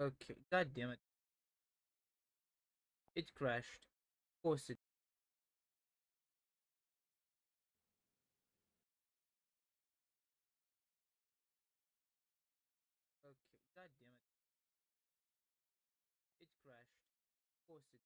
Okay, god damn it. It crashed. Of course it. Okay, god damn it. It crashed. Of course it.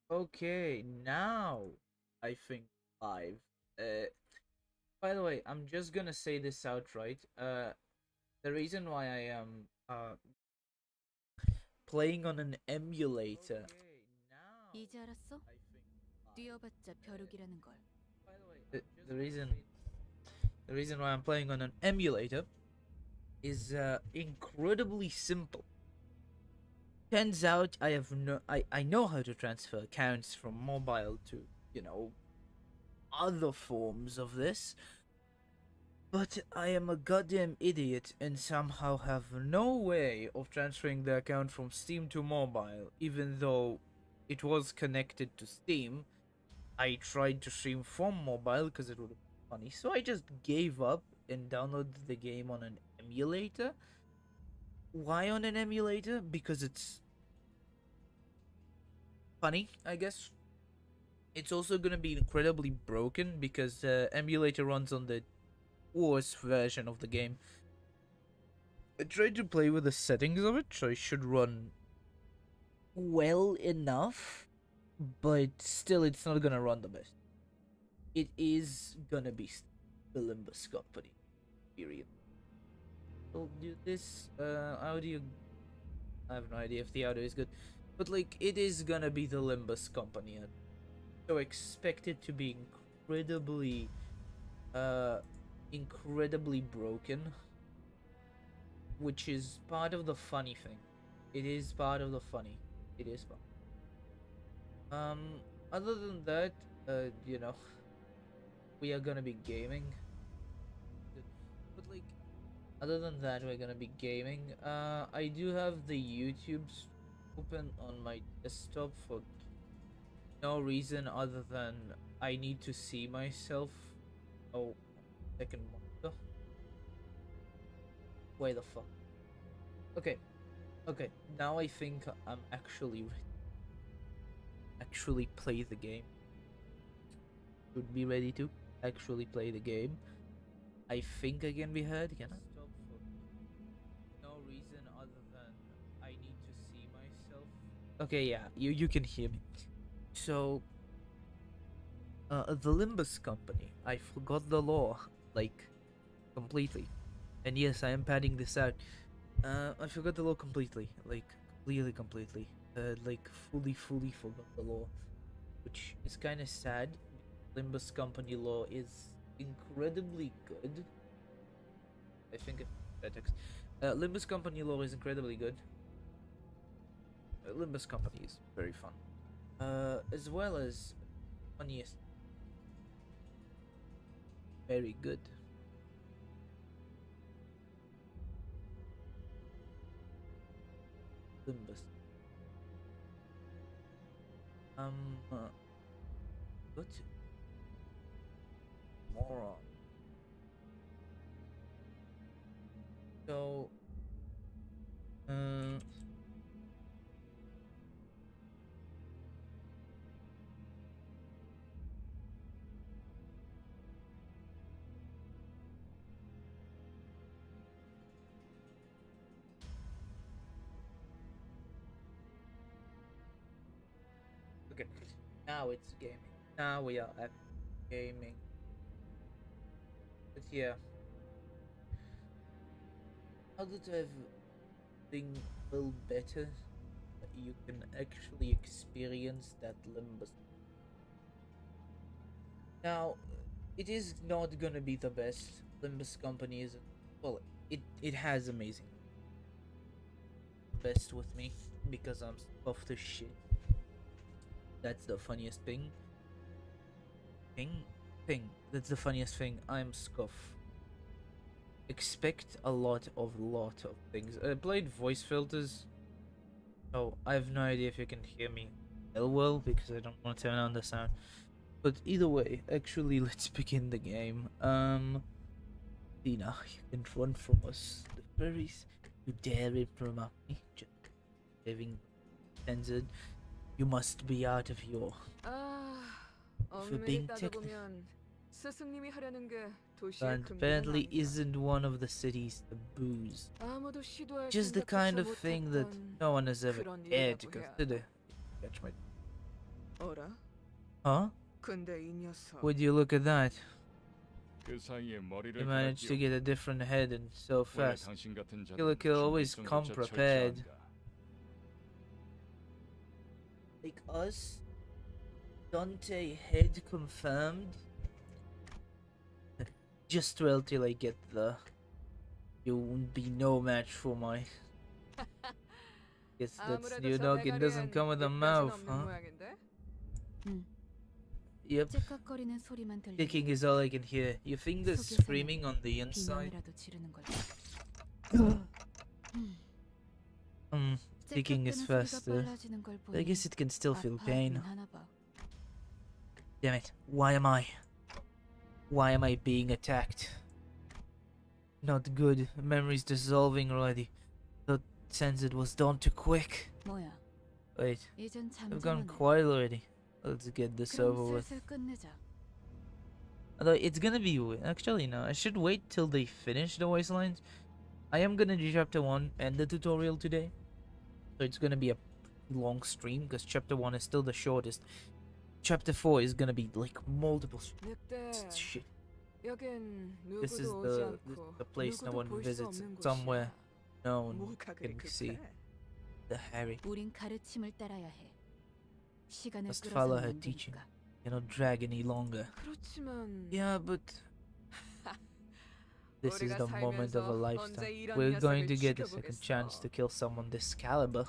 Okay, now I think live. Uh, by the way, I'm just gonna say this outright. The reason why I am playing on an emulator. Okay, now 이제 알았어? I think live. 뛰어봤자 벼룩이라는 걸. By the way, the reason why I'm playing on an emulator is incredibly simple. Turns out I know how to transfer accounts from mobile to, you know, other forms of this, but I am a goddamn idiot and somehow have no way of transferring the account from Steam to mobile, even though it was connected to Steam. I tried to stream from mobile because it would have been funny, so I just gave up and downloaded the game on an emulator. Why on an emulator? Because it's funny, I guess. It's also gonna be incredibly broken because emulator runs on the worst version of the game. I tried to play with the settings of it, so it should run well enough, but still, it's not gonna run the best. It is gonna be the Limbus company. Period. We'll do this audio. I have no idea if the audio is good, but like, it is gonna be the Limbus company. So expect it to be incredibly uh incredibly broken, which is part of the funny thing. It is part of the funny. It is fun. um Other than that, you know, we are gonna be gaming. But like, other than that, we're gonna be gaming. I do have the YouTubes open on my desktop for no reason other than I need to see myself. Oh, second monitor. Why the fuck? Okay, okay. Now I think I'm actually play the game. Should be ready to actually play the game. I think I can be heard. Can I? Stop for no reason other than I need to see myself. Okay, yeah, you can hear me. So, the Limbus company. I forgot the law, like, completely. And yes, I am padding this out. I forgot the law completely, like, completely. Like, fully forgot the law, which is kind of sad. Limbus company law is incredibly good. I think if text. Limbus company law is incredibly good. Limbus company is very fun. As well as funniest, very good. Limbus. Um, uh, what? moron. So, okay, now it's gaming. Now we are at gaming. But yeah, now that I've been a little better, you can actually experience that limbus. Now, it is not gonna be the best. Limbus company isn't. Well, it has amazing best with me because I'm off the shit. That's the funniest thing. Thing. That's the funniest thing. I'm scuff. Expect a lot of things. I played voice filters. Oh, I have no idea if you can hear me well because I don't want to turn on the sound. But either way, actually, let's begin the game. Dina, you can run from us. The fairies, you dare interrupt me? Just living censored. You must be out of your. For being technical. And apparently isn't one of the city's taboos. Just the kind of thing that no one has ever dared to consider. Catch my. Huh? Would you look at that? You managed to get a different head and so fast. Killer Kill always come prepared. Like us? Dante head confirmed? Just well till I get the... You won't be no match for my... Guess that's your dog, it doesn't come with a mouth, huh? Yep. Ticking is all I can hear. You think there's screaming on the inside? Ticking is faster. I guess it can still feel pain. Damn it. Why am I being attacked? Not good. Memory's dissolving already. The sense it was done too quick. Wait. I've gone quiet already. Let's get this over with. Although it's gonna be... Actually, no. I should wait till they finish the voice lines. I am gonna do chapter 1 and the tutorial today. So it's gonna be a long stream because chapter 1 is still the shortest. Chapter 4 is gonna be like multiple shit. This is the place no one visits. Somewhere no one can see. The Harry. Must follow her teaching. Cannot drag any longer. Yeah, but this is the moment of a lifetime. We're going to get a second chance to kill someone this caliber.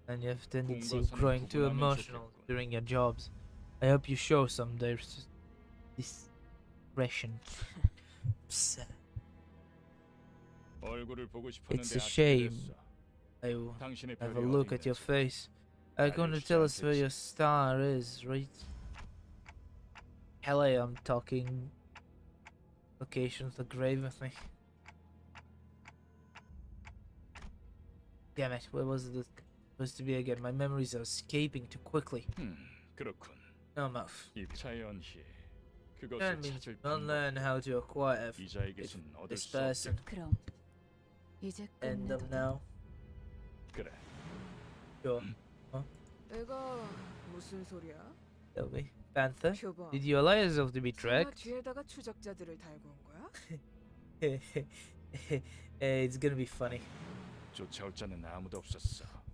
And you have a tendency of growing too emotional during your jobs. I hope you show some discretion. It's a shame. I will have a look at your face. Are you going to tell us where your star is, right? Hell, I'm talking locations the grave with me. Damn it, where was it supposed to be again? My memories are escaping too quickly. No mouth. That means don't learn how to acquire this person. End them now. Sure. Huh? Tell me. Panther, did you allow yourself to be tracked? It's gonna be funny.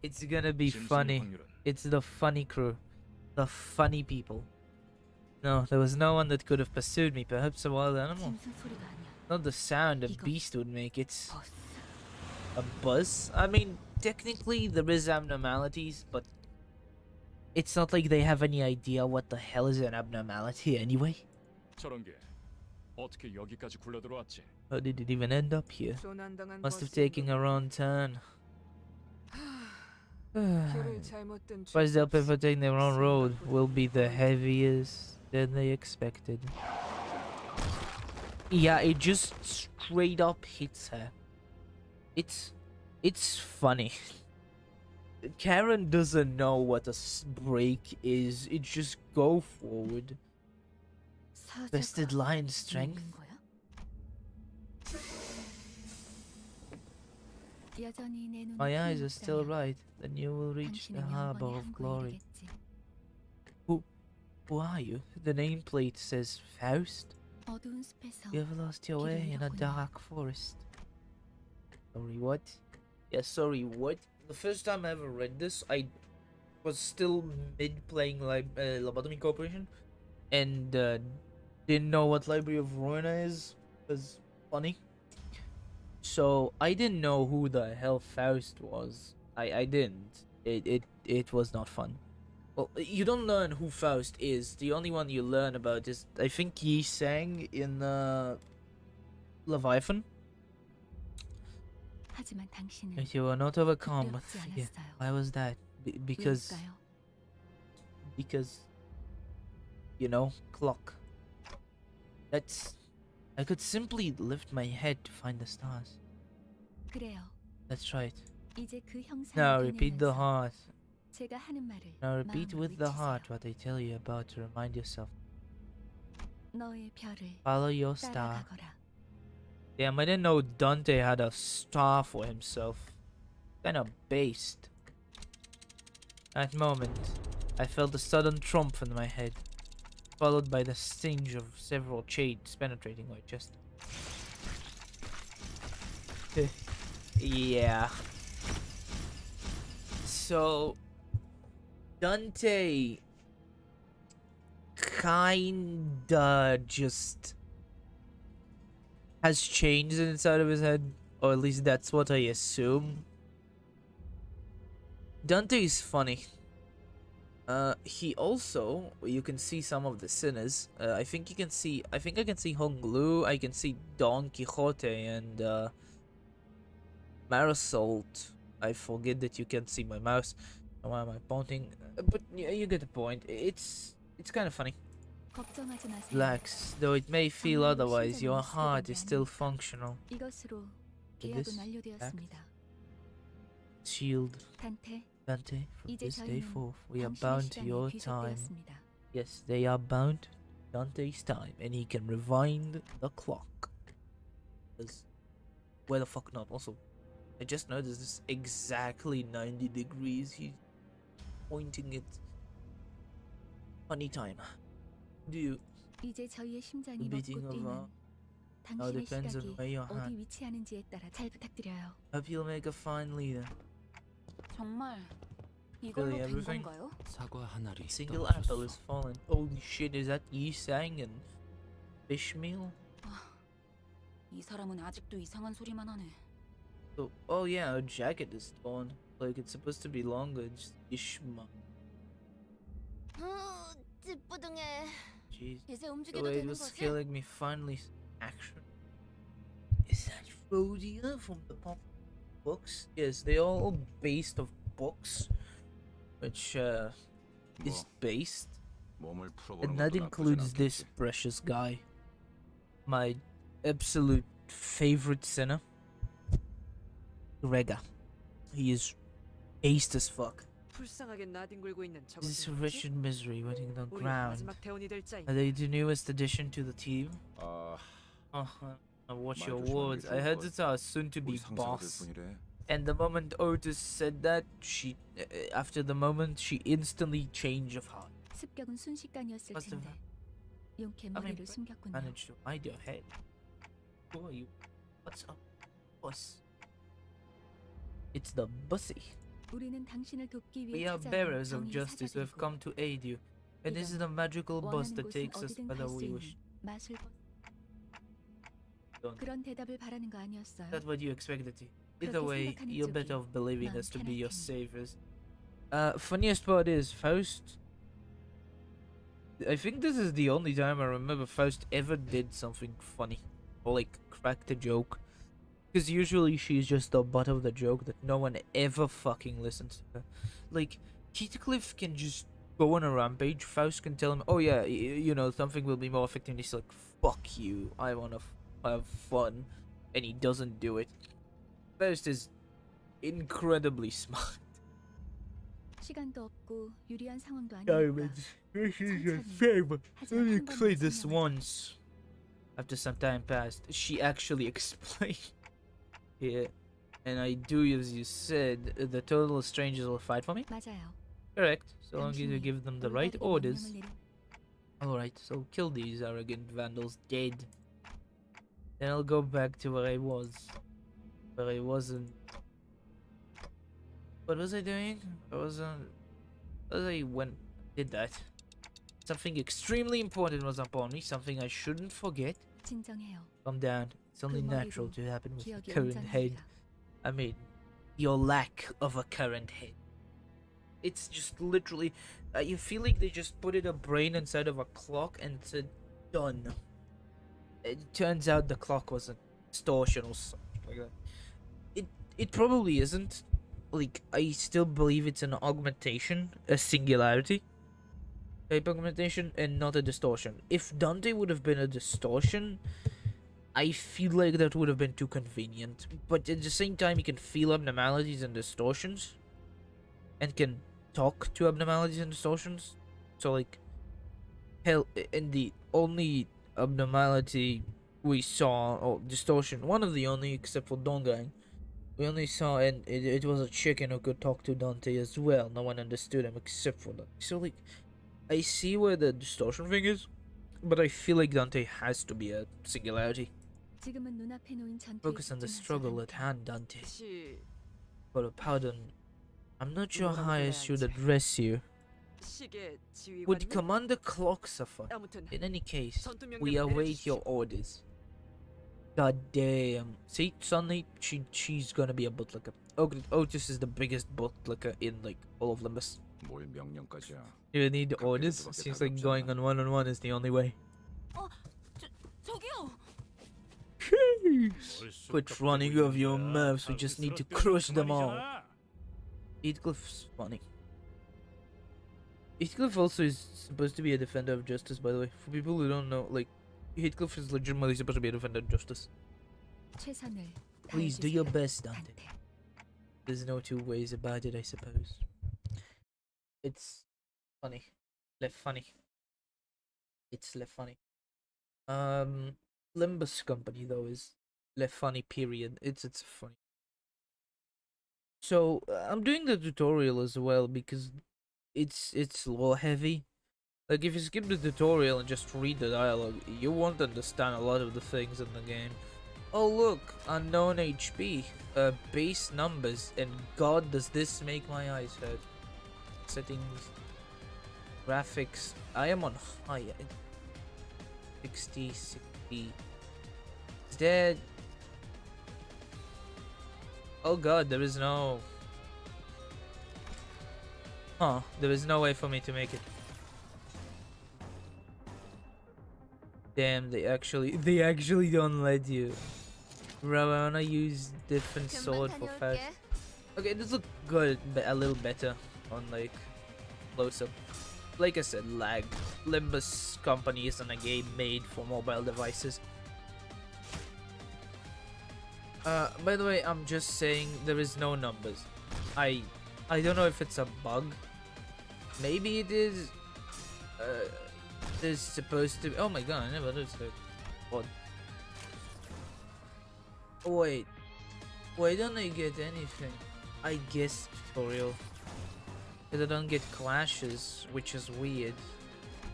It's gonna be funny. It's the funny crew. The funny people. No, there was no one that could have pursued me. Perhaps a wild animal. Not the sound a beast would make. It's a buzz. I mean, technically there is abnormalities, but it's not like they have any idea what the hell is an abnormality anyway. How did it even end up here? Must have taken a wrong turn. Price they'll pay for taking their own road will be the heaviest than they expected. Yeah, it just straight up hits her. It's funny. Karen doesn't know what a break is. It just go forward. Vested lion strength. My eyes are still right. Then you will reach the harbor of glory. Who are you? The nameplate says Faust. You have lost your way in a dark forest. Sorry, what? Yeah, sorry, what? The first time I ever read this, I was still mid playing Lobotomy Corporation and didn't know what Library of Ruina is. It was funny. So I didn't know who the hell Faust was. I didn't. It was not fun. Well, you don't learn who Faust is. The only one you learn about is, I think, Yi Sang in Leviathan. But you were not overcome with fear. Why was that? Because, you know, clock. I could simply lift my head to find the stars. That's right. Now repeat the heart. Now repeat with the heart what I tell you about to remind yourself. Follow your star. Damn, I didn't know Dante had a star for himself. Kinda based. That moment, I felt a sudden thump in my head, followed by the sting of several shades penetrating my chest. Yeah. So, Dante kinda just has changed inside of his head, or at least that's what I assume. Dante is funny. He also, you can see some of the sinners. I think I can see Hong Lu, I can see Don Quixote and Marisol. I forget that you can't see my mouse. Why am I pointing? But yeah, you get the point. It's kind of funny. Relax, though it may feel otherwise, your heart is still functional. This shield, Dante, from this day forth, we are bound to your time. Yes, they are bound to Dante's time, and he can rewind the clock. Where the fuck not? Also, I just noticed this exactly 90 degrees. He's pointing it. Funny time. Do you? The beating of our now depends on where your hand. Hope you'll make a fine leader. Really, everything? Single apple is fallen. Holy shit, is that Yi Sang and Fishmeal? So, oh yeah, her jacket is torn. Like, it's supposed to be longer. Just Ishma. Jeez. The way it was killing me finally. Action. Is that Rhodia from the pop books? Yes, they are all based off books. Which, is based. And that includes this precious guy. My absolute favorite sinner. Rega. He is aced as fuck. This wretched misery waiting on the ground. Are they the newest addition to the team? Watch your words. I heard it's our soon-to-be boss. And the moment Otis said that, after the moment, she instantly changed of heart. Must have managed to hide your head. Who are you? What's up, boss? It's the bussy. We are bearers of justice who have come to aid you. And this is the magical bus that takes us whether we wish. That's what you expected to. Either way, you're better off believing us to be your saviors. Funniest part is, Faust... I think this is the only time I remember Faust ever did something funny. Or like, cracked a joke. Because usually she's just the butt of the joke that no one ever fucking listens to her. Like, Heathcliff can just go on a rampage. Faust can tell him, oh yeah, you know, something will be more effective. And he's like, fuck you, I wanna have fun. And he doesn't do it. Faust is incredibly smart. 시간도 없고 유리한 상황도 아니니까. Garbage. This is a favor. Let me play this once. After some time passed, she actually explained. Yeah, and I do as you said. The total strangers will fight for me. 맞아요. Correct. So long as you give them the right orders. Alright, so kill these arrogant vandals dead. Then I'll go back to where I was. Where I wasn't. What was I doing? I did that. Something extremely important was upon me. Something I shouldn't forget. 진정해요. Calm down. It's only 그 natural 머리로 to happen with 기억이 the current head. 온전합니다. I mean, your lack of a current head. It's just literally, you feel like they just put a brain inside of a clock and said, done. It turns out the clock was a distortion or something like that. It probably isn't. Like, I still believe it's an augmentation, a singularity type augmentation, and not a distortion. If Dante would have been a distortion, I feel like that would have been too convenient. But at the same time, he can feel abnormalities and distortions, and can talk to abnormalities and distortions. So, like, hell, and the only abnormality we saw, or distortion, one of the only, except for Dongang, we only saw, and it was a chicken who could talk to Dante as well. No one understood him except for Dante. So, like, I see where the distortion thing is, but I feel like Dante has to be a singularity. 지금은 눈앞에 놓인 전투에 Focus on the 집중하지 struggle at 않을게요. hand, Dante. 시, For a pardon, I'm not sure 뭐라고 how I 그래야지. should address you. 시계 Would 지휘관님? Commander Clock suffer? 아무튼 In any case, 전투 명령을 we await 내려주십시오. your orders. God damn. See, suddenly she's gonna be a bootlicker. Otis is the biggest bootlicker in like all of Limbus. 뭘 명령까지야. You need orders? Seems like going on one-on-one is the only way. 저기요. Quit running over your mouths, we just need to crush them all. Heathcliff's funny. Heathcliff also is supposed to be a defender of justice, by the way. For people who don't know, like, Heathcliff is legitimately supposed to be a defender of justice. 최선을 Please do your 다해주세요, best, Dante. 단테. There's no two ways about it, I suppose. It's funny. Left funny. It's left funny. Limbus company though is left funny, period. It's funny. So I'm doing the tutorial as well because it's lore heavy. Like, if you skip the tutorial and just read the dialogue, you won't understand a lot of the things in the game. Oh look, unknown HP, base numbers, and god does this make my eyes hurt. Settings, graphics, I am on high, 60, is there... Oh god, there is no... Huh, there is no way for me to make it. Damn, they actually don't let you. Bro, I wanna use different sword for fast. Okay, this look good, but a little better on like close up. Like I said, lag. Limbus company isn't a game made for mobile devices. By the way, I'm just saying there is no numbers. I don't know if it's a bug. Maybe it is. There's supposed to be. Oh my god, I never noticed that. What? Oh, wait. Why don't I get anything? I guess tutorial. Because I don't get clashes, which is weird.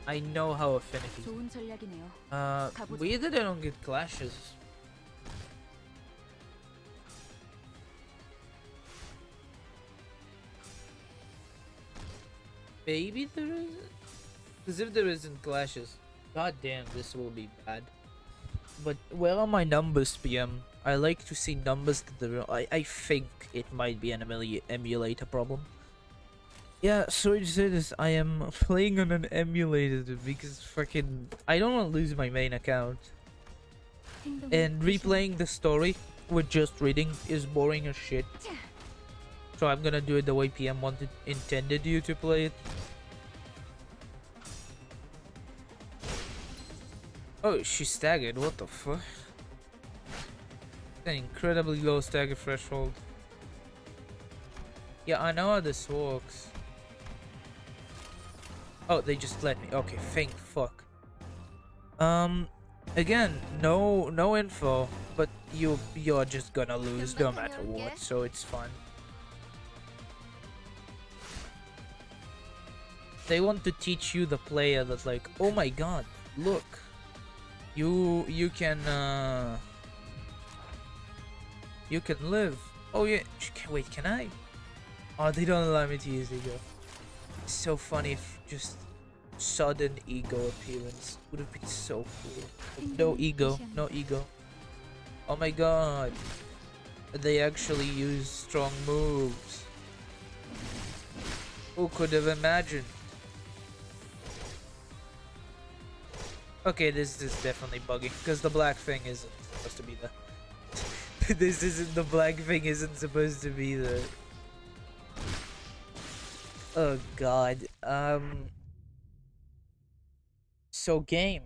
I know how affinity. 좋은 전략이네요. Weird that I don't get clashes. Maybe there is. Because if there isn't clashes, god damn, this will be bad. But where are my numbers, PM? I like to see numbers that there. I think it might be an emulator problem. Yeah, sorry to say this, I am playing on an emulator because fucking I don't want to lose my main account. And replaying the story with just reading is boring as shit. So I'm gonna do it the way PM intended you to play it. Oh, she staggered. What the fuck? An incredibly low stagger threshold. Yeah, I know how this works. Oh, they just let me. Okay, thank fuck. Again, no info, but you're just gonna lose no matter what, so it's fine. They want to teach you, the player, that like, oh my god, look, you can live. Oh yeah, wait, can I? Oh, they don't allow me to use ego. It's so funny if just sudden ego appearance would have been so cool. No ego, no ego. Oh my god, they actually use strong moves. Who could have imagined? Okay, this is definitely buggy because the black thing isn't supposed to be the. This isn't the black thing. Isn't supposed to be the. Oh god. So game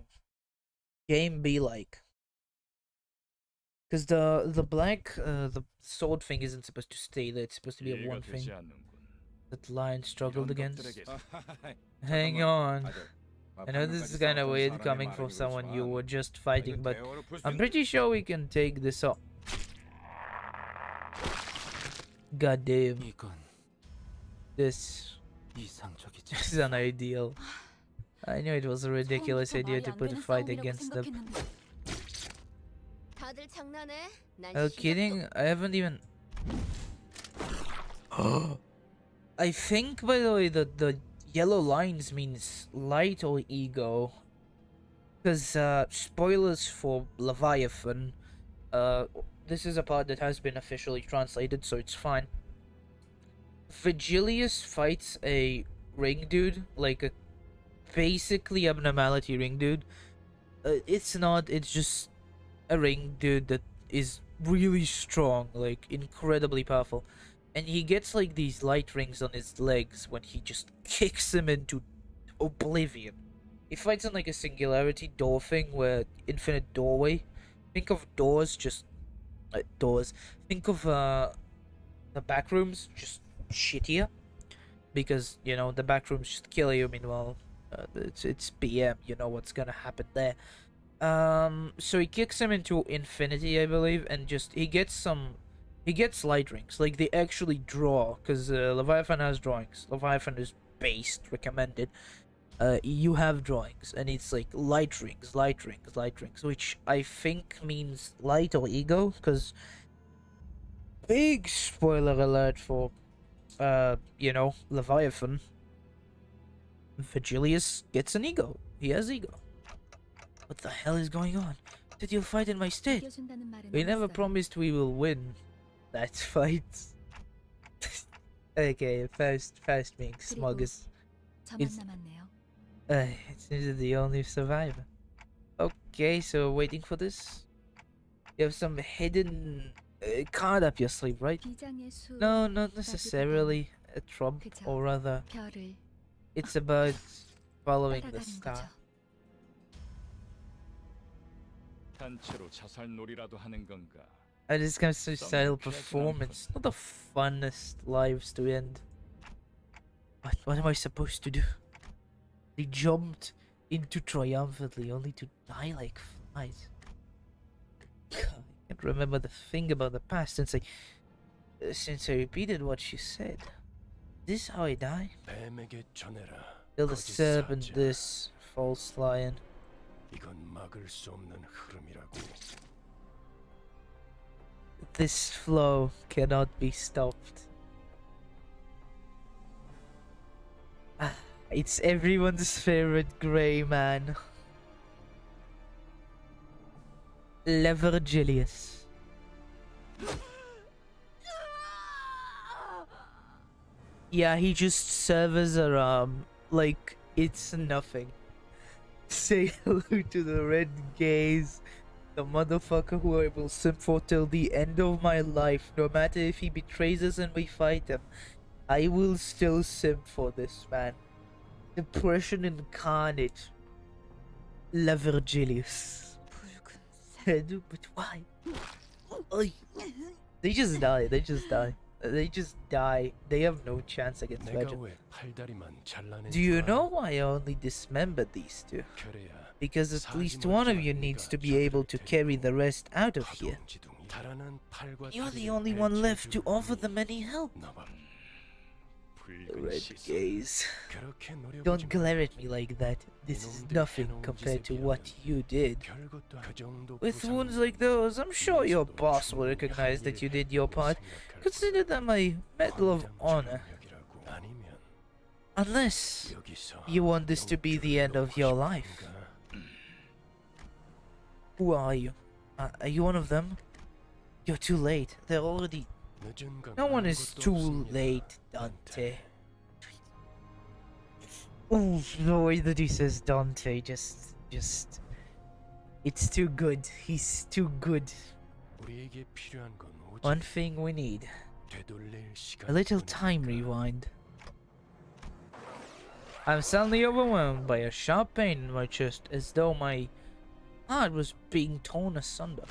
be like. Because the black the sword thing isn't supposed to stay there. It's supposed to be a one thing that Lion struggled against. Hang on. I know this is kind of weird coming from someone you were just fighting, but I'm pretty sure we can take this off. God damn. This is an ideal. I knew it was a ridiculous idea to put a fight against them. Oh, kidding? I haven't even... I think, by the way, that the yellow lines means light or ego. Because, spoilers for Leviathan. This is a part that has been officially translated, so it's fine. Vigilius fights a ring dude, like a basically abnormality ring dude. It's not, it's just a ring dude that is really strong, like incredibly powerful. And he gets like these light rings on his legs when he just kicks him into oblivion. He fights in like a singularity door thing where infinite doorway. Think of doors, just doors. Think of the back rooms, just shittier. Because, you know, the back rooms just kill you. Meanwhile, it's PM. You know what's gonna happen there. So he kicks him into infinity, I believe, and just he gets light rings, like they actually draw, because Leviathan has drawings. Leviathan is based, recommended. You have drawings, and it's like light rings, which I think means light or ego, because big spoiler alert for, you know, Leviathan. Vigilius gets an ego. He has ego. What the hell is going on? Did you fight in my stead? We never promised we will win that fight. Okay, first being smug is... It seems the only survivor. Okay, so waiting for this. You have some hidden card up your sleeve, right? No, not necessarily a trump, or rather, it's about following the star. And this kind of suicidal performance, not the funnest lives to end. But what am I supposed to do? They jumped into triumphantly only to die like flies. God, I can't remember the thing about the past since I repeated what she said. Is this how I die? Kill the serpent, this false lion. This flow cannot be stopped. It's everyone's favorite gray man. Levergilius. Yeah, he just severs her arm like it's nothing. Say hello to the red gaze The motherfucker who I will simp for till the end of my life. No matter if he betrays us and we fight him, I will still simp for this man. Depression incarnate. La Virgilius. But why? Oy. They just die. They just die. They just die. They have no chance against Virgil. Do you know why I only dismembered these two? Because at least one of you needs to be able to carry the rest out of here. You're the only one left to offer them any help. Red gaze. Don't glare at me like that. This is nothing compared to what you did. With wounds like those, I'm sure your boss will recognize that you did your part. Consider them a medal of honor. Unless you want this to be the end of your life. Who are you? Are you one of them? You're too late. They're already... No one is too late, Dante. Oh, the way that he says Dante, just... It's too good. He's too good. One thing we need. A little time rewind. I'm suddenly overwhelmed by a sharp pain in my chest, as though my heart was being torn asunder.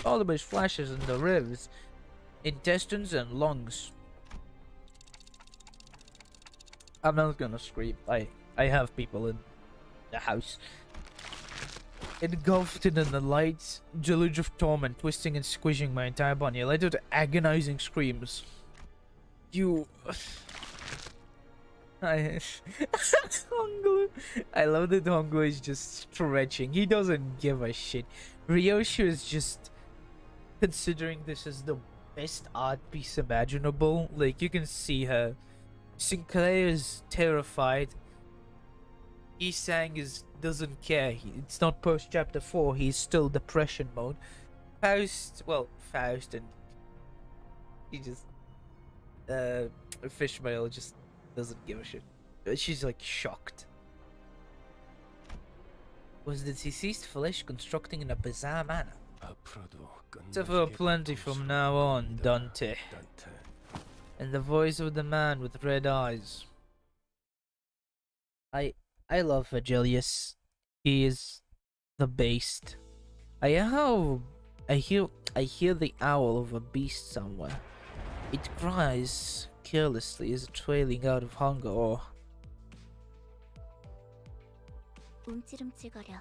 All of his flashes in the ribs, intestines and lungs. I'm not gonna scream. I have people in the house. Engulfed in the light deluge of torment, twisting and squishing my entire body, I let out agonizing screams. You... Hongo. I love that Hongo is just stretching. He doesn't give a shit. Ryoshu is just considering this as the best art piece imaginable. Like, you can see her. Sinclair is terrified. Isang doesn't care. It's not post chapter 4. He's still depression mode. Faust and he just Fishmail just doesn't give a shit. She's like shocked. Was the deceased flesh constructing in a bizarre manner? Suffer plenty from now on, Dante. And the voice of the man with red eyes. I love Virgilius. He is the beast. I hear the owl of a beast somewhere. It cries carelessly as trailing out of hunger or...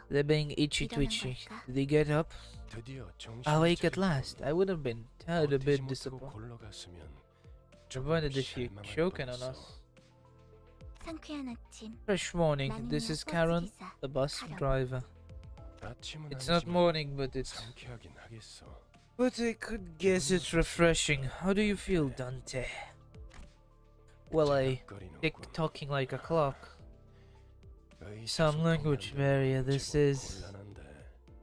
They're being itchy-twitchy. Did they get up? Awake at last. I would have been tired a bit disappointed. Provided if you're choking on us. Fresh morning. This is Karen, the bus driver. It's not morning, but it's... But I could guess it's refreshing. How do you feel, Dante? Well, I tick talking like a clock. Some language barrier this is.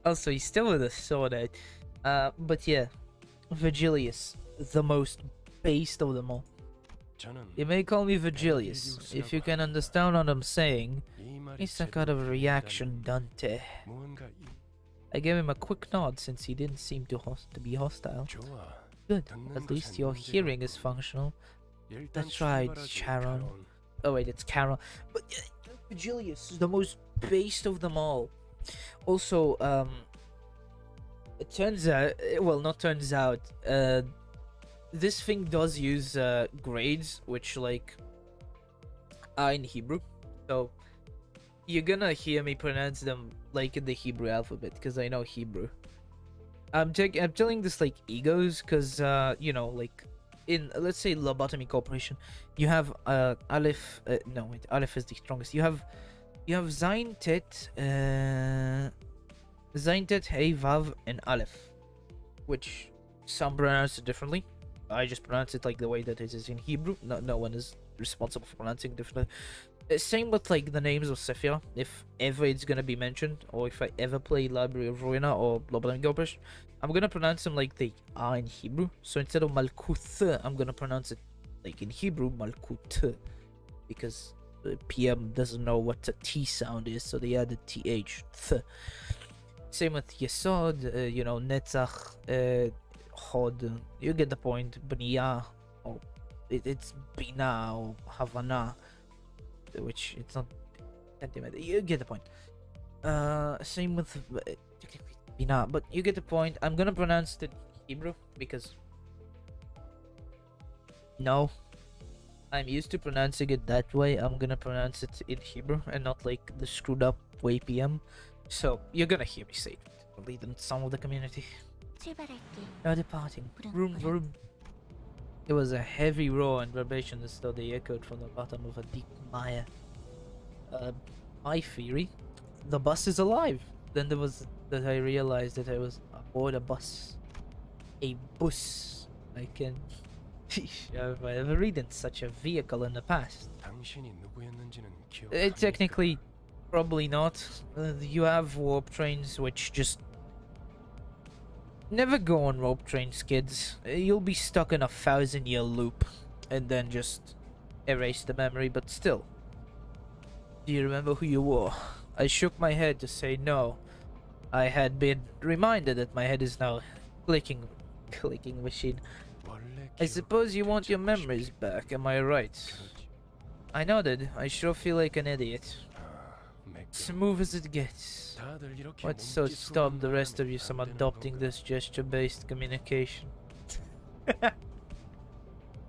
Also, he's still with a sword out. But yeah, Virgilius, the most based of them all. You may call me Virgilius, if you can understand what I'm saying. It's a kind of a reaction, Dante. I gave him a quick nod since he didn't seem to be hostile. Good, at least your hearing is functional. That's right, Charon. Oh wait, it's Carol. But Virgilius is the most based of them all. Also, it turns out, well, not turns out, this thing does use grades, which like are in Hebrew. So you're gonna hear me pronounce them like in the Hebrew alphabet because I know Hebrew. I'm telling this like egos because you know, like in, let's say, Lobotomy Corporation, you have Aleph. No, wait, Aleph is the strongest. You have Zain, Tet, Hey, Vav, and Aleph, which some pronounce it differently. I just pronounce it like the way that it is in Hebrew. No one is responsible for pronouncing it differently. Same with like the names of Sephira, if ever it's gonna be mentioned, or if I ever play Library of Ruina or Lobotomy Corporation, I'm gonna pronounce them like they are in Hebrew. So instead of Malkuth, I'm gonna pronounce it like in Hebrew, Malkut, because PM doesn't know what the T sound is, so they added TH. Same with Yesod, you know, Netzach, Hod. You get the point. Bnia, or it's Bina or Havana, which it's not centimeter. You get the point. Same with Bina, but you get the point. I'm gonna pronounce it Hebrew because no, I'm used to pronouncing it that way. I'm gonna pronounce it in Hebrew and not like the screwed up way PM. So you're gonna hear me say it. Lead in some of the community. Now departing. Vroom vroom. It was a heavy roar and vibration as though they echoed from the bottom of a deep mire. My theory, the bus is alive. Then there was that I realized that I was aboard a bus. A bus. I can have I ever ridden such a vehicle in the past? Technically, probably not. You have warp trains which just never go on warp trains, kids. You'll be stuck in a 1,000-year loop and then just erase the memory, but still. Do you remember who you were? I shook my head to say no. I had been reminded that my head is now clicking machine. I suppose you want your memories back, am I right? I nodded. I sure feel like an idiot. Smooth as it gets. What's so stop the rest of you from adopting this gesture-based communication?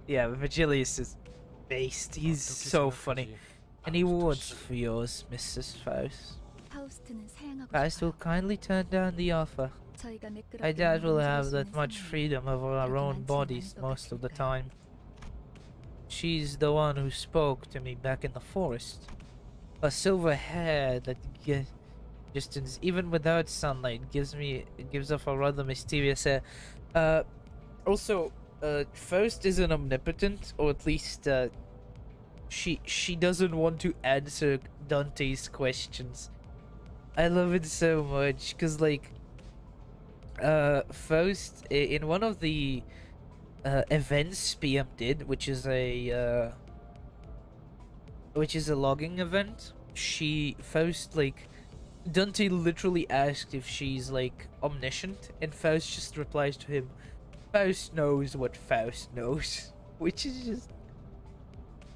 Yeah, Virgilius is based. He's so funny. Any words for yours, Mrs. Faust? Faust will kindly turn down the offer. I doubt we'll have that much freedom over our own bodies most of the time. She's the one who spoke to me back in the forest. Her silver hair that even without sunlight gives off a rather mysterious air. Also, Faust isn't omnipotent, or at least she doesn't want to answer Dante's questions. I love it so much because like Faust in one of the events PM did, which is a logging event. Faust like Dante literally asked if she's like omniscient, and Faust just replies to him, "Faust knows what Faust knows," which is just.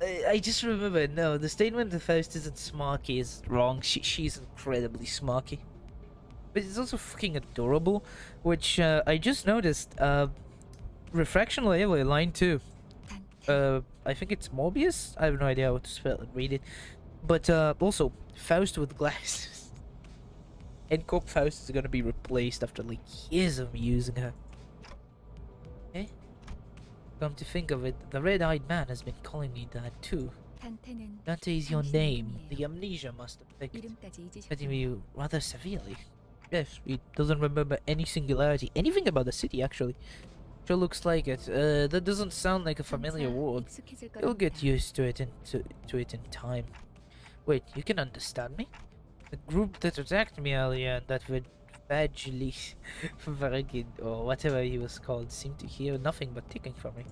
I just remember, no, the statement that Faust isn't smarky is wrong. She's incredibly smarky. But it's also fucking adorable, which I just noticed. Refraction layer, line 2. I think it's Morbius? I have no idea how to spell it, read it. But also, Faust with glasses. And Corp Faust is gonna be replaced after like years of me using her. Eh? Come to think of it, the red-eyed man has been calling me that too. Dante is your name. The amnesia must affect you rather severely. Yes, he doesn't remember any singularity, anything about the city actually. Sure looks like it. That doesn't sound like a familiar word. You'll get used to it in time. Wait, you can understand me? The group that attacked me earlier, that would Badgely Vargid, or whatever he was called, seemed to hear nothing but ticking from me.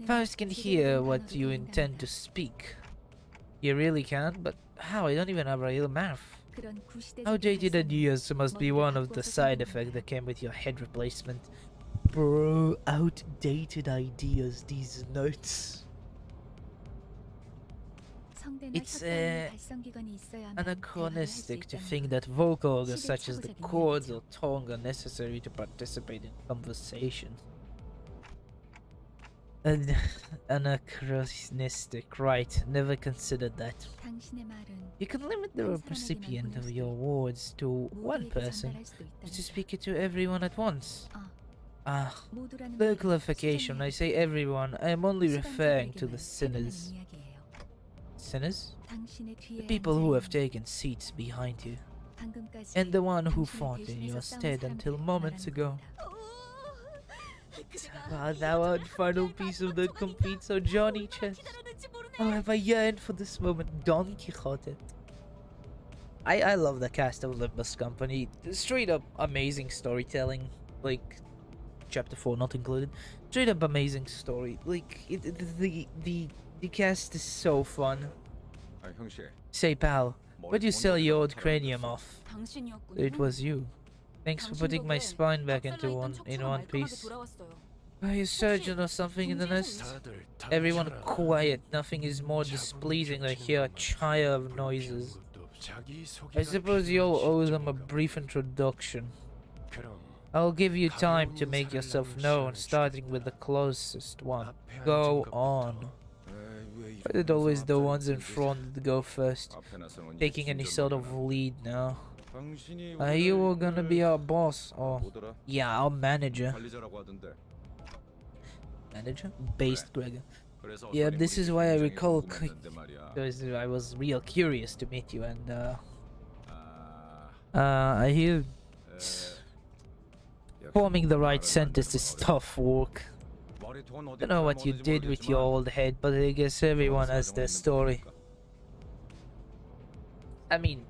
Faust can hear what you intend to speak. You really can? But how? I don't even have a real mouth. Outdated ideas must be one of the side effects that came with your head replacement. Bro, outdated ideas, these notes. It's anachronistic to think that vocal organs such as the chords or tongue are necessary to participate in conversations. Anachronistic, right, never considered that. You can limit the recipient of your words to one person, to speak it to everyone at once. The clarification, I say everyone, I am only referring to the sinners. Sinners? The people who have taken seats behind you. And the one who fought in your stead until moments ago. Thou art final piece of that complete so Johnny chest. Oh, have I yearned for this moment, Don Quixote. I love the cast of Limbus Company. Straight up amazing storytelling. Like, chapter 4 not included. Straight up amazing story. Like, the cast is so fun. Say, pal, Why'd you sell your old cranium off? It 당신이었군요. was you. Thanks for putting my spine back into one piece. Are you a surgeon or something in the nest? Everyone quiet. Nothing is more displeasing than hear a chire of noises. I suppose you'll owe them a brief introduction. I'll give you time to make yourself known, starting with the closest one. Go on. Why did always the ones in front go first? Taking any sort of lead now. Are you gonna be our boss? Or yeah, our manager. Manager? Based Gregor. Yeah, this is why I recall because I was real curious to meet you, and I hear forming the right sentence is tough work. Don't know what you did with your old head, but I guess everyone has their story. I mean,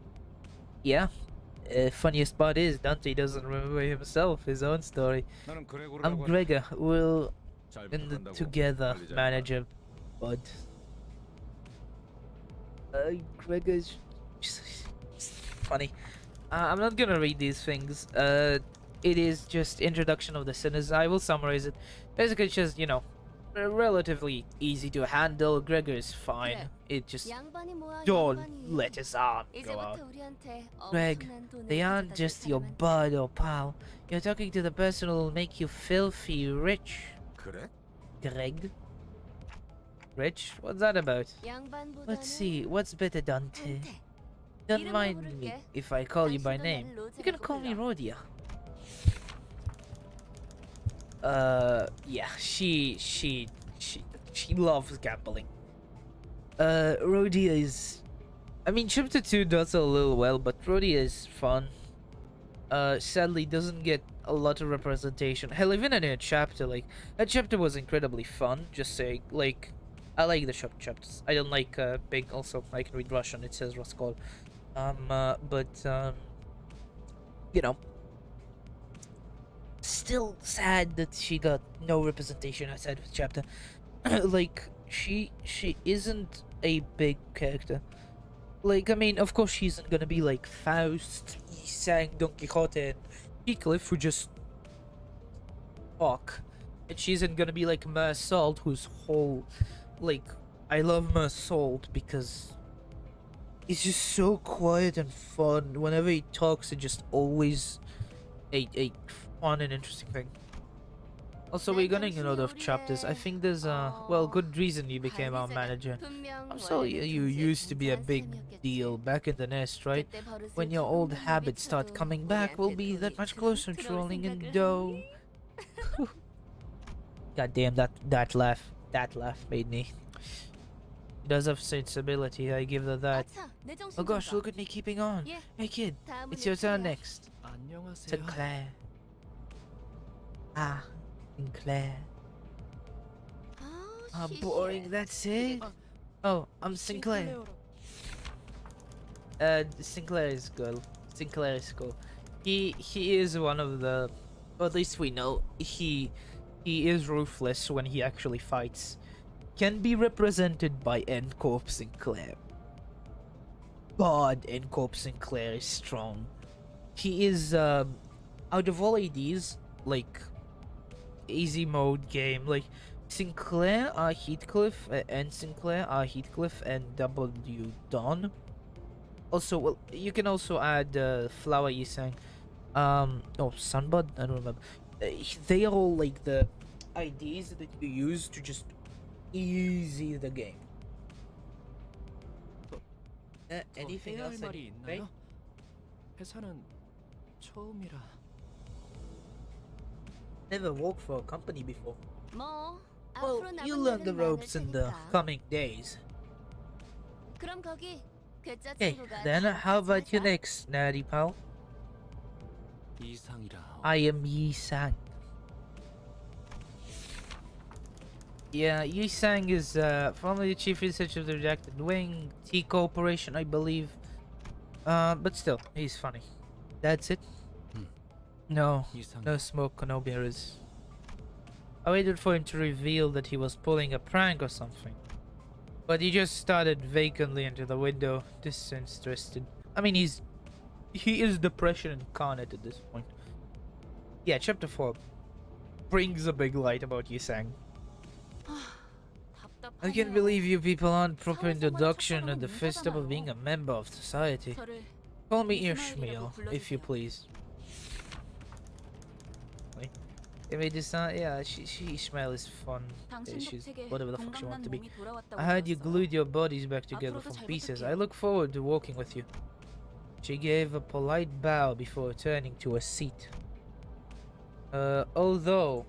yeah. Funniest part is Dante doesn't remember himself, his own story. I'm Gregor. We'll in the together, manager, bud. Gregor's funny. I'm not gonna read these things. It is just introduction of the sinners. I will summarize it. Basically, it's just, you know, relatively easy to handle. Gregor is fine. It just don't let his arm go out. Greg, they aren't just your bud or pal. You're talking to the person who'll make you filthy rich. Greg? Rich? What's that about? Let's see, what's better, Dante? Don't mind me if I call you by name. You can call me Rhodia. Yeah, she loves gambling. Rhodia is... I mean, chapter 2 does a little well, but Rhodia is fun. Sadly doesn't get a lot of representation. Hell, even in a chapter, like, that chapter was incredibly fun, just saying, like, I like the short chapters. I don't like, big, also, I can read Russian, it says Roskol. You know, still sad that she got no representation outside of the chapter. Like, she isn't a big character. Like, I mean, of course she isn't gonna be like Faust, Sang, Don Quixote, and Heathcliff, who just talk. And she isn't gonna be like Mersault, whose whole, like, I love Mersault because he's just so quiet and fun. Whenever he talks, it's just always a fun and interesting thing. Also, we're getting a lot of chapters. I think there's a, well, good reason you became our manager. I'm sorry you used to be a big deal back in the nest, right? When your old habits start coming back, we'll be that much closer to rolling in dough. God damn, that laugh made me. She does have sensibility, I give her that. Oh gosh, look at me keeping on. Hey kid, it's your turn next. Sinclair. Ah, Sinclair. Ah, boring, that's it? Oh, I'm Sinclair. Sinclair is cool. Sinclair is cool. He is one of the, or at least we know, he is ruthless when he actually fights. Can be represented by N-Corp Sinclair. God, N-Corp Sinclair is strong. He is, out of all ADs, like, easy mode game, like, Sinclair are Heathcliff, and Sinclair are Heathcliff and W. Dawn. Also, well, you can also add, Flower Yisang. Oh, Sunbud? I don't remember. They are all, like, the IDs that you use to just easy the game. Anything else? Right? Never worked for a company before. Well, you learn the ropes in the coming days. Okay, then how about you next, Natty Pal? I am Yi Sang. Yeah, Yi Sang is formerly chief researcher of the Redacted Wing, T Corporation, I believe. But still, he's funny. That's it. No smoke, no mirrors. I waited for him to reveal that he was pulling a prank or something. But he just started vacantly into the window, disinterested. I mean, he is depression incarnate at this point. Yeah, chapter 4 brings a big light about Yisang. I can't believe you people aren't proper introduction and the first step of being a member of society. Call me Ishmael, if you please. Wait. They made this sound, yeah, Ishmael is fun. She's whatever the fuck she wants to be. I heard you glued your bodies back together from pieces. I look forward to walking with you. She gave a polite bow before turning to a seat. Although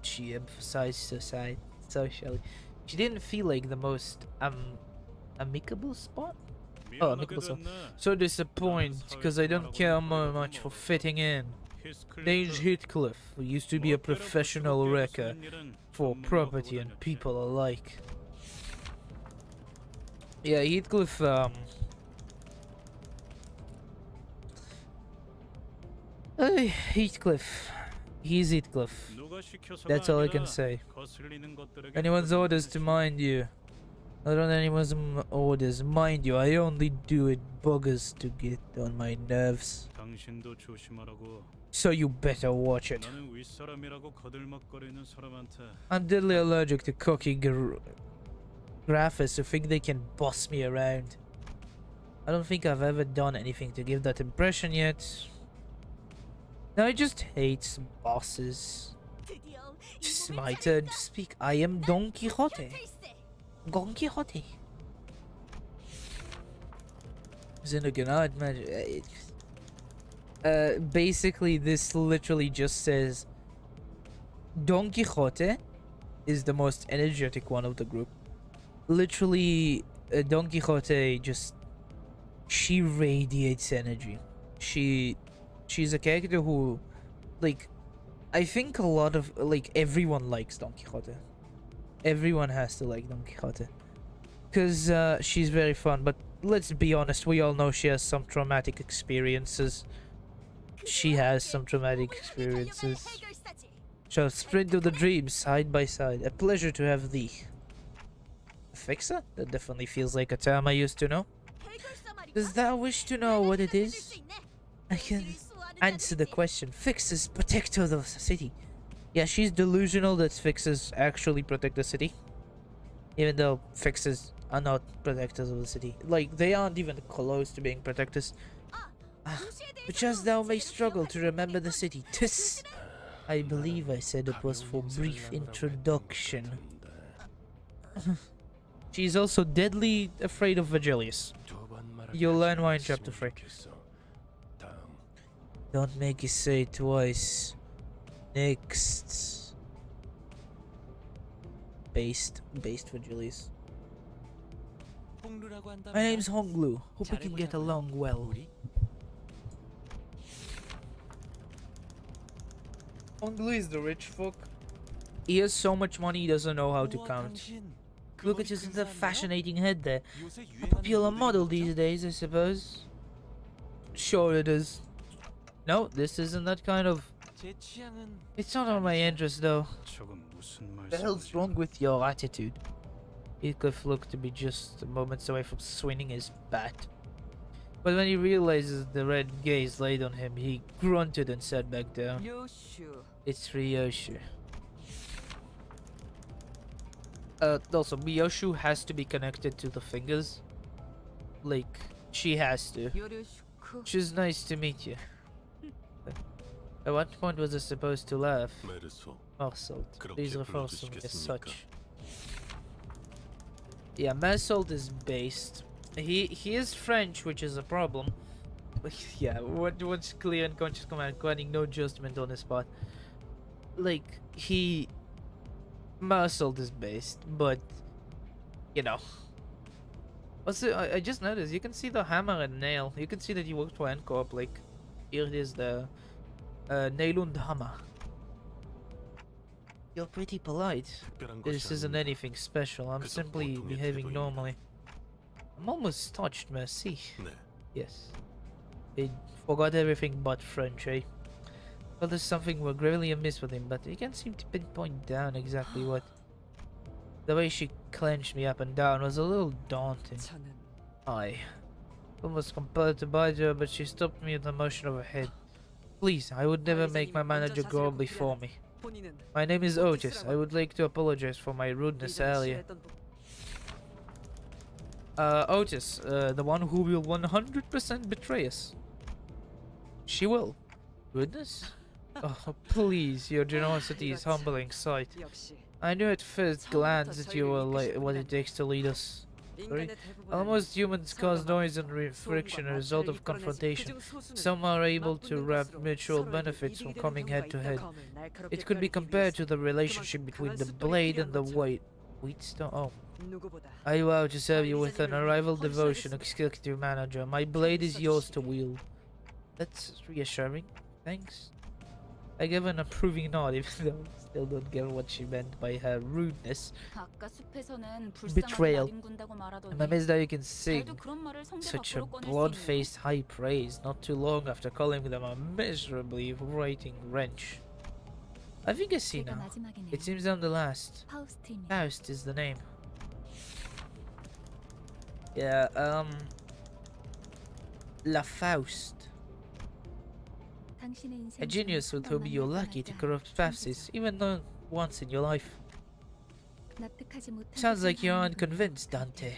she emphasized socially, she didn't feel like the most amicable spot. Oh, amicable spot. So disappointed because I don't care much for fitting in. Dange Heathcliff, who used to be a professional wrecker for property and people alike. Yeah, Heathcliff, Heathcliff. He's Heathcliff. That's all I can say. Anyone's orders to mind you. Not on anyone's orders. Mind you, I only do it buggers to get on my nerves. So you better watch it. I'm deadly allergic to cocky graphists who think they can boss me around. I don't think I've ever done anything to give that impression yet. No, I just hate bosses. It's my turn to speak. I am Don Quixote. Don Quixote. Zinagana, magic. Basically, this literally just says Don Quixote is the most energetic one of the group. Literally, Don Quixote she radiates energy. She's a character who, like, I think a lot of, like, everyone likes Don Quixote. Everyone has to like Don Quixote. Because she's very fun, but let's be honest, we all know she has some traumatic experiences. She has some traumatic experiences. Shall sprint to the dreams side by side. A pleasure to have thee. A fixer? That definitely feels like a term I used to know. Does thou wish to know what it is? I can answer the question. Fixers protect the city. Yeah, she's delusional that fixers actually protect the city. Even though fixers are not protectors of the city. Like, they aren't even close to being protectors. But as thou may struggle to remember the city. Tis! I believe I said it was for brief introduction. She's also deadly afraid of Virgilius. You'll learn why in chapter 3. Don't make it say it twice. Next. Based Virgilius. My name's Honglu. Hope we can get along well. Honglu is the rich folk. He has so much money he doesn't know how to count. Look at his fascinating head there. A popular model these days, I suppose. Sure it is. No, this isn't that kind of... It's not on my interest though. What the hell's wrong with your attitude? Heathcliff looked to be just moments away from swinging his bat. But when he realizes the red gaze laid on him, he grunted and sat back down. It's Ryoshu. Also, Miyoshu has to be connected to the fingers. Like, she has to. She's nice to meet you. At what point was I supposed to laugh? Marsault. Please refer to me as such. Yeah, Marsault is based. He is French, which is a problem. Yeah, what's clear and conscious command, requiring no judgment on his part. Like, Marsault is based, but, you know. Also, I just noticed, you can see the hammer and nail. You can see that he worked for N-Corp, like, here it is, the nail and hammer. You're pretty polite. This isn't anything special, I'm simply behaving normally. I'm almost touched, merci. Yes. I forgot everything but French, eh? Well, there's something gravely amiss with him, but he can't seem to pinpoint down exactly what. The way she clenched me up and down was a little daunting. I almost compelled to bite her, but she stopped me with a motion of her head. Please, I would never make my manager go before me. My name is Otis. I would like to apologize for my rudeness earlier. Otis, the one who will 100% betray us. She will. Goodness? Oh, please, your generosity is humbling sight. I knew at first glance that you were like what it takes to lead us. Sorry? Almost humans cause noise and friction a result of confrontation. Some are able to wrap mutual benefits from coming head to head. It could be compared to the relationship between the blade and the wheatstone. Oh. I vow to serve you with an unrivaled devotion, executive manager. My blade is yours to wield. That's reassuring. Thanks. I give an approving nod, even though I still don't get what she meant by her rudeness. Betrayal. I'm amazed that you can sing such a blood-faced high praise not too long after calling them a miserably writing wrench. I think I see now. It seems I'm the last. Faust is the name. Yeah, La Faust. A genius with whom you're lucky to corrupt paths, even though once in your life. Sounds like you aren't convinced, Dante.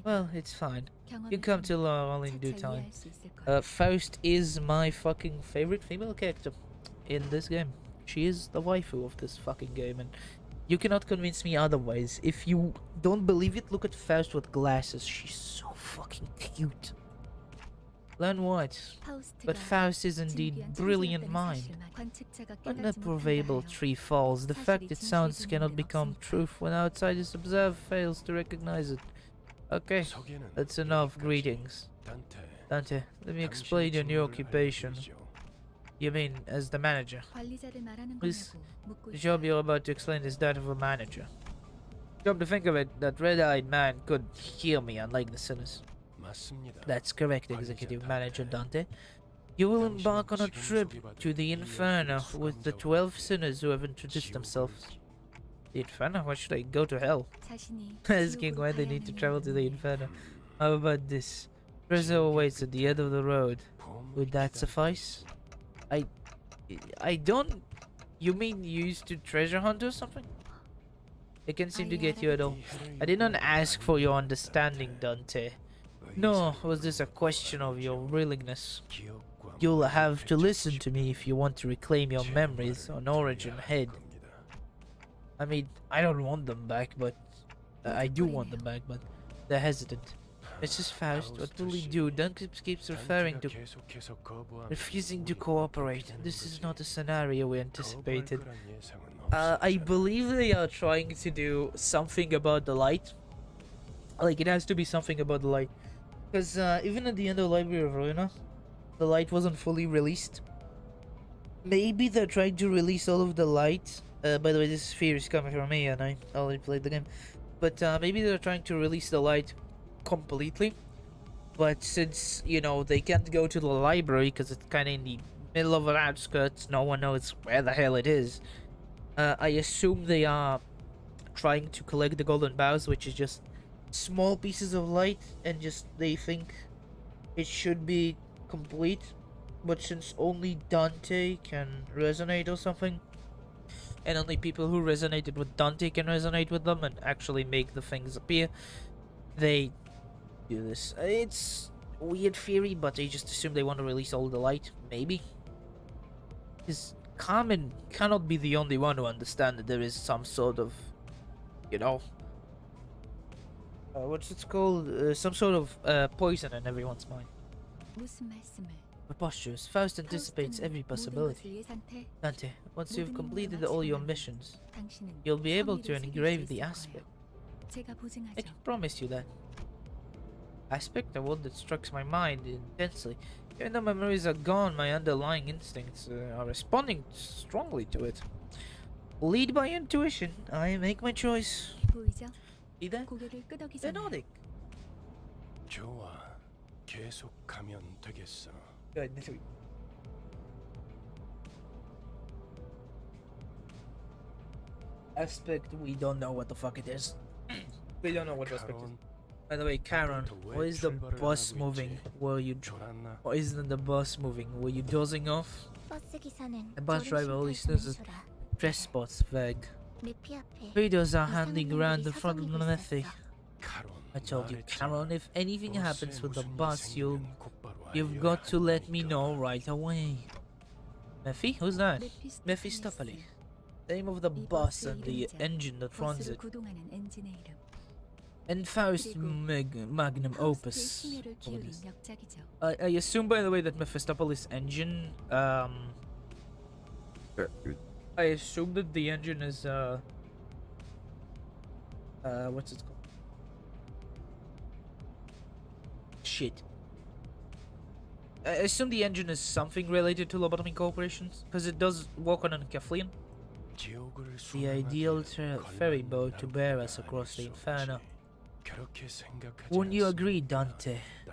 Well, it's fine. You come to learn all in due time. Faust is my fucking favorite female character in this game. She is the waifu of this fucking game, and you cannot convince me otherwise. If you don't believe it, look at Faust with glasses. She's so fucking cute. Learn what? But Faust is indeed brilliant mind. When a proverbial tree falls, the fact it sounds cannot become truth when outsiders observe fails to recognize it. Okay, that's enough. Greetings. Dante, let me explain your new occupation. You mean as the manager? This the job you're about to explain is that of a manager. Come to think of it, that red-eyed man could heal me, unlike the sinners. That's correct, Executive Manager Dante. You will embark on a trip to the Inferno with the 12 sinners who have introduced themselves. The Inferno? Why should I go to hell? Asking why they need to travel to the Inferno. How about this? Treasure awaits at the end of the road. Would that suffice? I don't... You mean you used to treasure hunt or something? I can't seem to get you at all. I did not ask for your understanding, Dante. Nor was this a question of your willingness. You'll have to listen to me if you want to reclaim your memories on Origin Head. I mean, I don't want them back, but... I do want them back, but they're hesitant. Mrs. Faust, what will we do? Duncan keeps referring to refusing to cooperate. This is not a scenario we anticipated. I believe they are trying to do something about the light. Like, it has to be something about the light. Because even at the end of Library of Ruina, the light wasn't fully released. Maybe they're trying to release all of the light. By the way, this fear is coming from me and I already played the game. But maybe they're trying to release the light completely. But since, you know, they can't go to the library because it's kind of in the middle of the outskirts, no one knows where the hell it is. I assume they are trying to collect the golden boughs, which is just small pieces of light, and just they think it should be complete. But since only Dante can resonate or something, and only people who resonated with Dante can resonate with them and actually make the things appear, they do this. It's a weird theory, but I just assume they want to release all the light, maybe. Because Carmen cannot be the only one who understands that there is some sort of, you know, what's it called? Some sort of poison in everyone's mind. Preposterous. Faust anticipates every possibility. Dante, once you've completed all your missions, you'll be able to engrave the aspect. I can promise you that. Aspect? The one that strikes my mind intensely. Even though my memories are gone, my underlying instincts are responding strongly to it. Lead by intuition, I make my choice. See that? They're nodding. Good. aspect, we don't know what the fuck it is. We don't know what the aspect is. By the way, Karen, why is the bus moving? Why isn't the bus moving? Were you dozing off? The bus driver only says dress spots vague. Readers are handing around the front of the Methy. I told you, Karen, if anything happens with the bus, you've got to let me know right away. Mephi? Who's that? Mephistopheles. The name of the bus and the engine that runs it. And Faust Magnum Opus. I assume, by the way, that Mephistopheles' engine, I assume that the engine is, what's it called? Shit. I assume the engine is something related to lobotomy corporations, because it does walk on a Keflian. The ideal ferry boat to bear us across the Inferno. Wouldn't you agree, Dante? I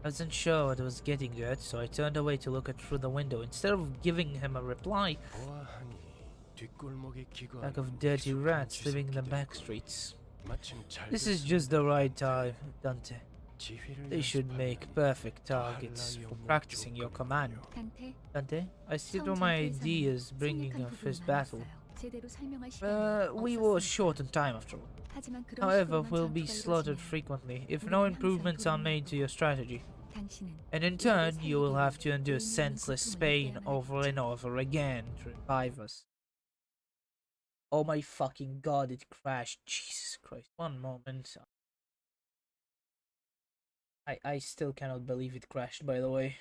wasn't sure what I was getting at, so I turned away to look through the window. Instead of giving him a reply, pack of dirty rats living in the back streets. This is just the right time, Dante. They should make perfect targets for practicing your command. Dante, I see through my ideas bringing a first battle. We were short on time after all. However, we'll be slaughtered frequently if no improvements are made to your strategy. And in turn, you will have to endure senseless pain over and over again to revive us. Oh my fucking god, it crashed. Jesus Christ. One moment. I still cannot believe it crashed, by the way.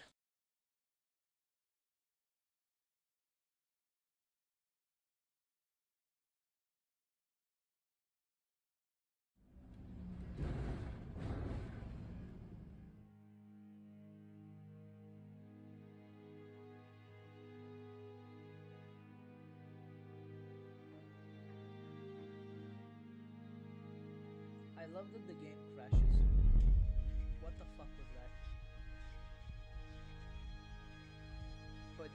I love that the game crashes. What the fuck was that? But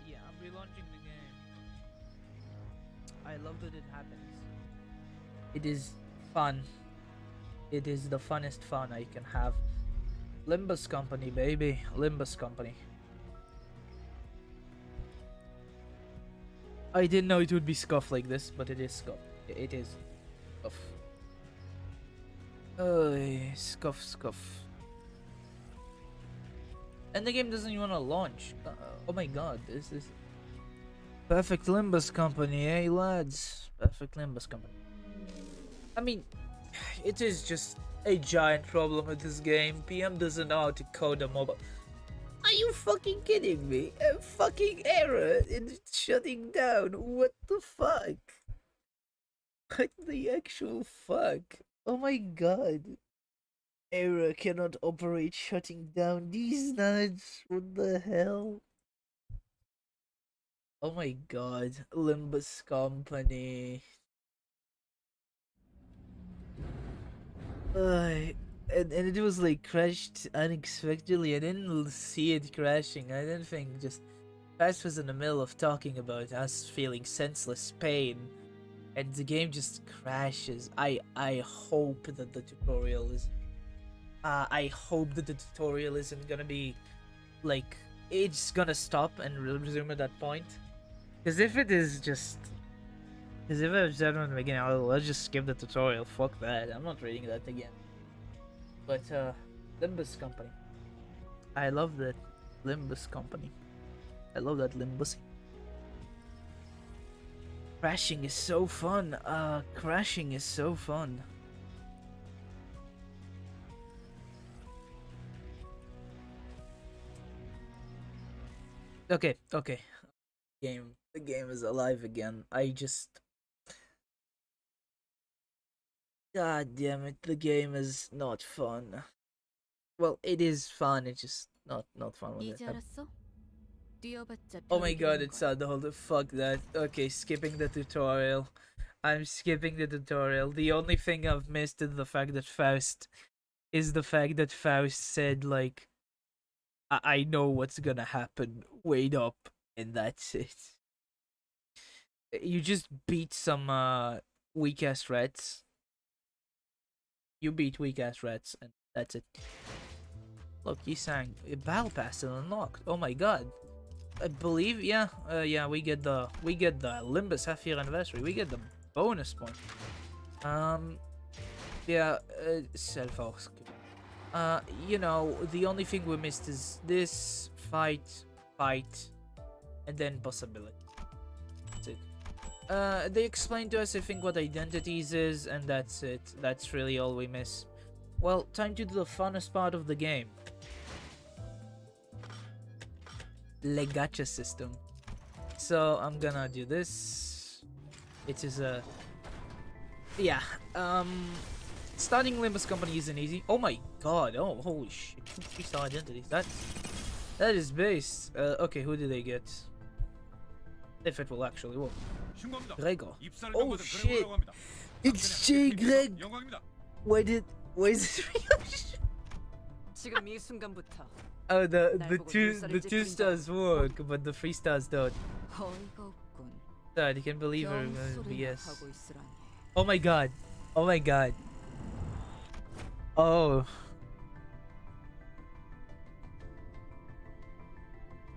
yeah, I'm relaunching the game. I love that it happens. It is fun. It is the funnest fun I can have. Limbus Company, baby. Limbus Company. I didn't know it would be scuff like this, but it is scuff. It is scuff. Scuff, scuff. And the game doesn't even want to launch. Oh my god, this is perfect Limbus Company, eh, lads? Perfect Limbus Company. I mean, it is just a giant problem with this game. PM doesn't know how to code a mobile. Are you fucking kidding me? A fucking error in shutting down. What the fuck? What the actual fuck? Oh my god. Error cannot operate shutting down these nuts. What the hell? Oh my god. Limbus Company. And it was like crashed unexpectedly. I didn't see it crashing. I didn't think just Pass was in the middle of talking about us feeling senseless pain and the game just crashes. I hope that the tutorial is I hope that the tutorial isn't gonna be like it's gonna stop and resume at that point. Because if it is just because if I've said from the beginning, let's just skip the tutorial. Fuck that. I'm not reading that again. But Limbus Company. I love that Limbus Company. I love that Limbus. Crashing is so fun. Crashing is so fun. Okay. The game is alive again. God damn it, the game is not fun. Well, it is fun, it's just not fun when it happens. Oh my god, it's Adult. Fuck that. Okay, skipping the tutorial. I'm skipping the tutorial. The only thing I've missed is the fact that Faust said, like, I know what's gonna happen. Wait up. And that's it. You just beat some weak ass rats. You beat weak ass rats, and that's it. Look, he sang a battle pass is unlocked. Oh my god. I believe, yeah, yeah, we get the limbus half year anniversary. We get the bonus point. Yeah, self ask. You know, the only thing we missed is this fight, and then possibility. That's it. They explained to us, I think, what identities is, and that's it. That's really all we miss. Well, time to do the funnest part of the game. Le gacha system. So I'm gonna do this. It is a yeah. Starting limbus company isn't easy. Oh my god! Oh holy shit! 3-star identities. That is based. Okay, who did they get? If it will actually work. Gregor. Oh shit! It's J. Greg. Why is it? Oh, the two stars work, but the 3 stars don't. God, you can believe her BS. Oh my god. Oh my god. Oh.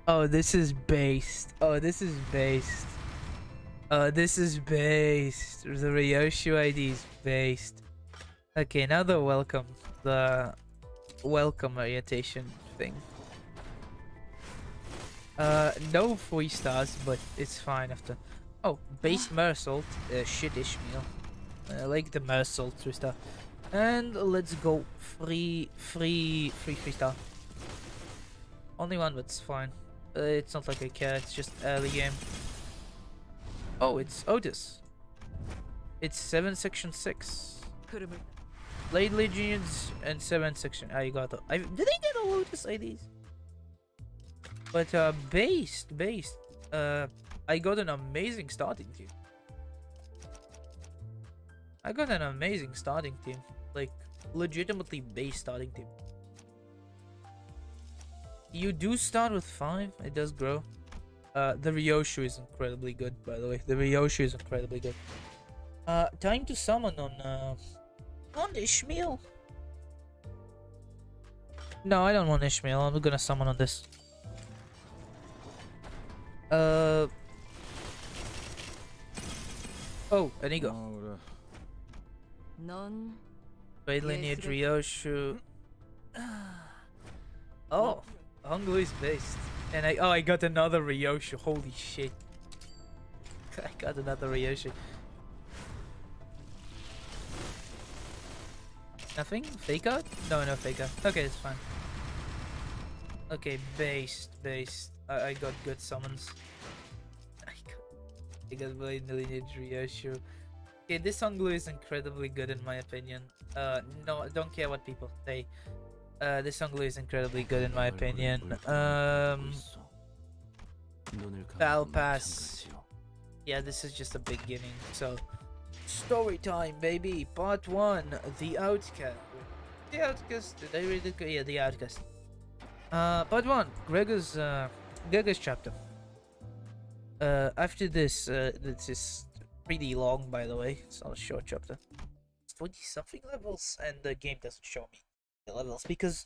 Oh, this is based. Oh, this is based. Oh, this is based. The Ryoshu ID is based. Okay, now the welcome orientation thing. No 3 stars, but it's fine after. Oh, base Mersault, shit Ishmael. I like the Mersault 3-star. And let's go 3 star. Only one, but it's fine. It's not like I care, it's just early game. Oh, it's Otis. It's 7 section 6. Blade Legions and 7 section. I got it. Did I get all Otis IDs? But based. I got an amazing starting team. Like, legitimately based starting team. You do start with 5. It does grow. The Ryoshu is incredibly good, by the way. The Ryoshu is incredibly good. Time to summon on Ishmael. No, I don't want Ishmael. I'm gonna summon on this. Oh, an ego. Great lineage Ryoshu. Oh, Honglu is based. And I got another Ryoshu. Holy shit. I got another Ryoshu. Nothing? Fake out? No, fake out. Okay, it's fine. Okay, based. I got good summons. I got Blade Lineage Ryoshu. Okay, this Honglu is incredibly good in my opinion. No, I don't care what people say. This Honglu is incredibly good in my opinion. Battle Pass. Yeah, this is just a beginning, so... Story time, baby! Part 1, The Outcast. The Outcast, did I read it? Yeah, The Outcast. Part 1, Gregor's chapter. After this, this is pretty long, by the way. It's not a short chapter. It's 20-something levels, and the game doesn't show me the levels, because...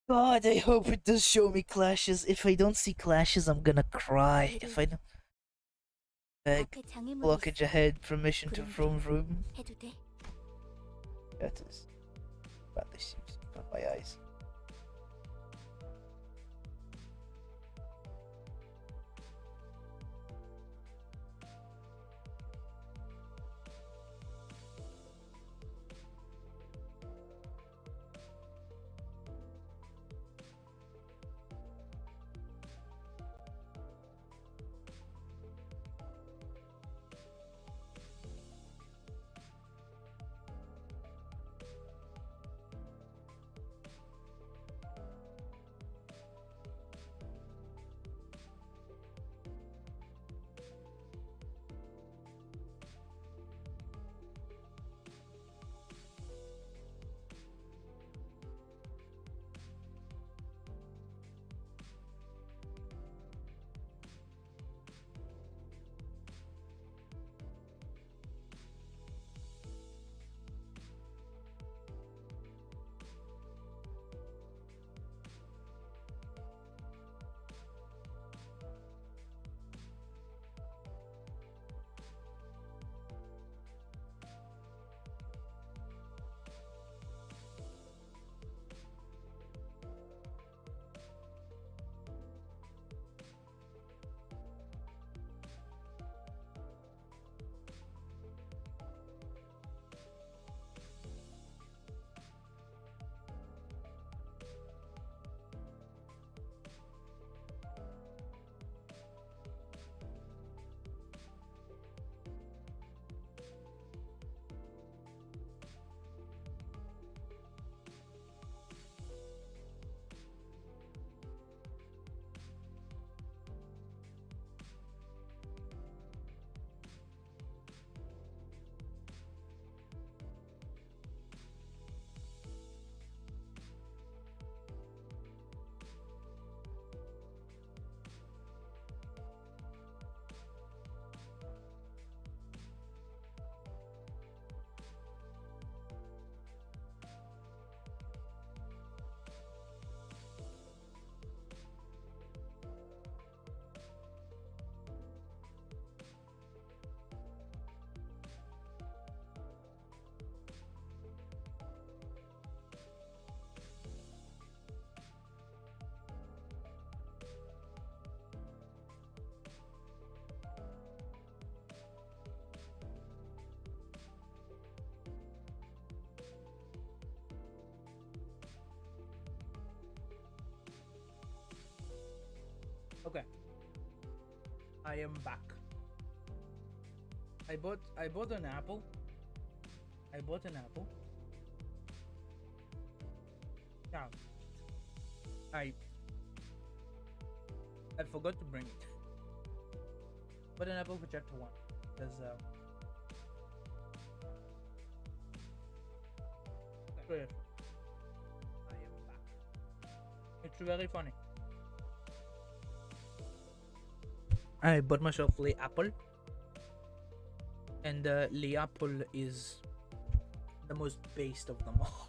God, I hope it does show me clashes. If I don't see clashes, I'm gonna cry. If I don't... Beg, blockage ahead, permission to vroom. That is... badly seems in my eyes. I am back. I bought an apple. Yeah. I forgot to bring it. But an apple for chapter 1. Because I am back. It's very funny. I bought myself Lee apple. And Lee apple is the most based of them all.